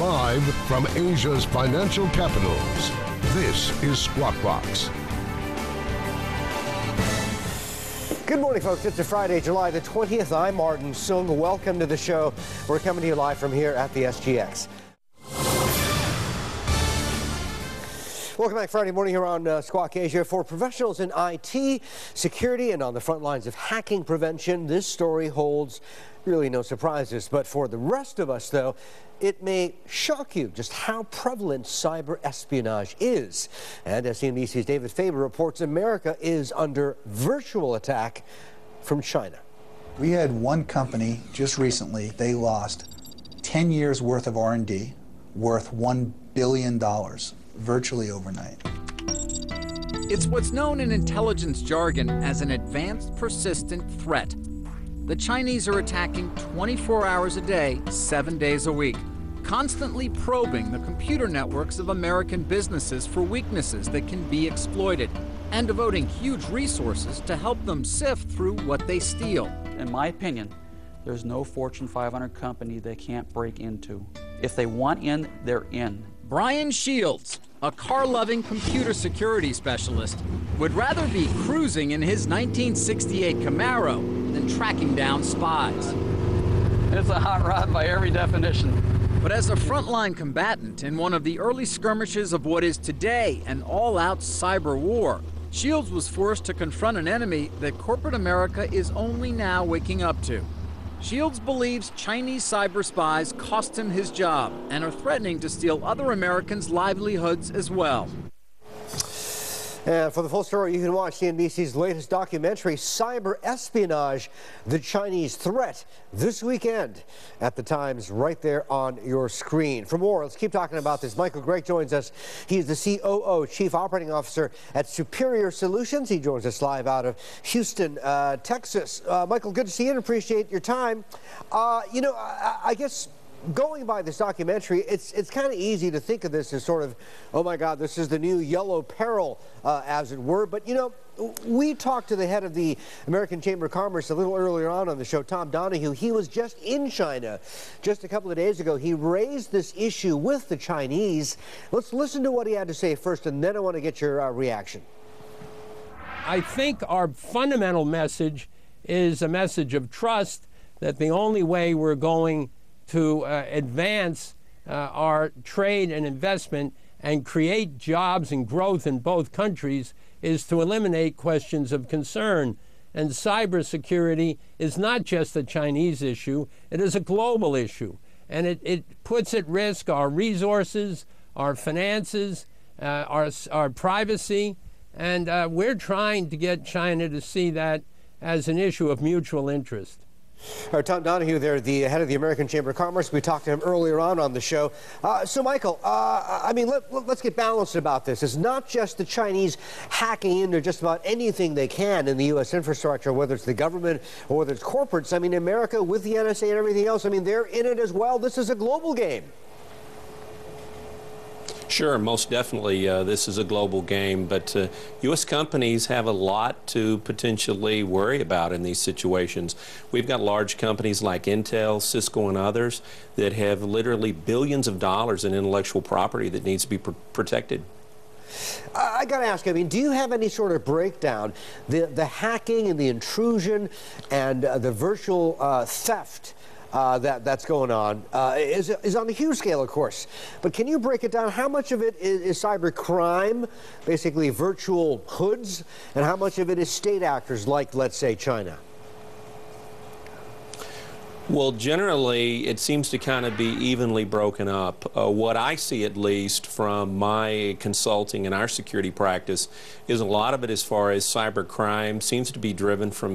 Live from Asia's financial capitals, this is Squawk Box. Good morning, folks. It's a Friday, July the 20th. I'm Martin Sung. Welcome to the show. We're coming to you live from here at the SGX. Welcome back Friday morning here on Squawk Asia. For professionals in IT, security, and on the front lines of hacking prevention, this story holds really no surprises. But for the rest of us, though, it may shock you just how prevalent cyber espionage is. And as CNBC's David Faber reports, America is under virtual attack from China. We had one company just recently, they lost 10 years worth of R&D worth $1 billion virtually overnight. It's what's known in intelligence jargon as an advanced persistent threat. The Chinese are attacking 24 hours a day, 7 days a week, constantly probing the computer networks of American businesses for weaknesses that can be exploited, and devoting huge resources to help them sift through what they steal. In my opinion, there's no Fortune 500 company they can't break into. If they want in, they're in. Brian Shields, a car-loving computer security specialist, would rather be cruising in his 1968 Camaro than tracking down spies. It's a hot rod by every definition. But as a frontline combatant in one of the early skirmishes of what is today an all-out cyber war, Shields was forced to confront an enemy that corporate America is only now waking up to. Shields believes Chinese cyber spies cost him his job and are threatening to steal other Americans' livelihoods as well. And for the full story, you can watch CNBC's latest documentary, Cyber Espionage, The Chinese Threat, this weekend at the Times, right there on your screen. For more, let's keep talking about this. Gregg joins us. He is the COO, Chief Operating Officer at Superior Solutions. He joins us live out of Houston, Texas. Michael, good to see you and appreciate your time. I guess going by this documentary, it's kind of easy to think of this as sort of, oh my God, this is the new yellow peril, as it were. But, we talked to the head of the American Chamber of Commerce a little earlier on the show, Tom Donahue. He was just in China just a couple of days ago. He raised this issue with the Chinese. Let's listen to what he had to say first, and then I want to get your reaction. I think our fundamental message is a message of trust, that the only way we're going to advance our trade and investment and create jobs and growth in both countries is to eliminate questions of concern. And cybersecurity is not just a Chinese issue, it is a global issue. And it puts at risk our resources, our finances, our privacy. And we're trying to get China to see that as an issue of mutual interest. Tom Donahue there, the head of the American Chamber of Commerce. We talked to him earlier on the show. So, Michael, let's get balanced about this. It's not just the Chinese hacking into just about anything they can in the U.S. infrastructure, whether it's the government or whether it's corporates. America with the NSA and everything else, they're in it as well. This is a global game. Sure, most definitely this is a global game, but U.S. companies have a lot to potentially worry about in these situations. We've got large companies like Intel, Cisco, and others that have literally billions of dollars in intellectual property that needs to be protected. I got to ask, do you have any sort of breakdown, the hacking and the intrusion and the virtual theft that's going on is on a huge scale, of course. But can you break it down? How much of it is cyber crime, basically virtual hoods, and how much of it is state actors like, let's say, China? Well, generally, it seems to kind of be evenly broken up. What I see, at least, from my consulting and our security practice, is a lot of it, as far as cyber crime, seems to be driven from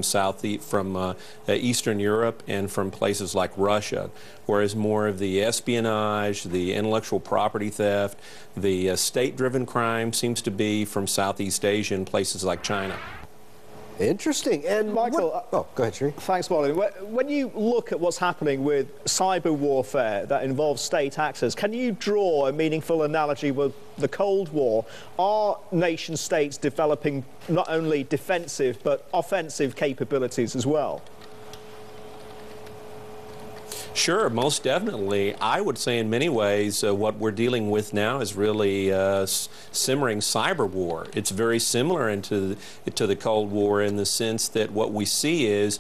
Eastern Europe and from places like Russia, whereas more of the espionage, the intellectual property theft, the state-driven crime seems to be from Southeast Asia and places like China. Interesting. And Michael, go ahead, Sri. Thanks, Martin. When you look at what's happening with cyber warfare that involves state actors, can you draw a meaningful analogy with the Cold War? Are nation states developing not only defensive but offensive capabilities as well? Sure, most definitely. I would say in many ways what we're dealing with now is really simmering cyber war. It's very similar to the Cold War in the sense that what we see is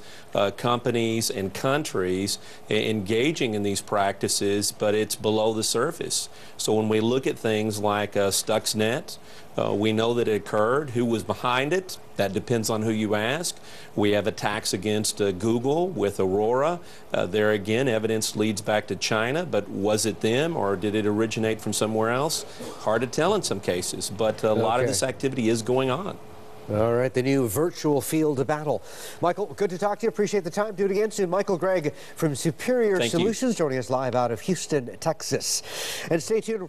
companies and countries engaging in these practices, but it's below the surface. So when we look at things like Stuxnet, we know that it occurred. Who was behind it? That depends on who you ask. We have attacks against Google with Aurora. There again, evidence leads back to China, but was it them or did it originate from somewhere else? Hard to tell in some cases, but a lot of this activity is going on. All right, the new virtual field of battle. Michael, good to talk to you. Appreciate the time. Do it again soon. Michael Gregg from Superior Solutions joining us live out of Houston, Texas. And stay tuned.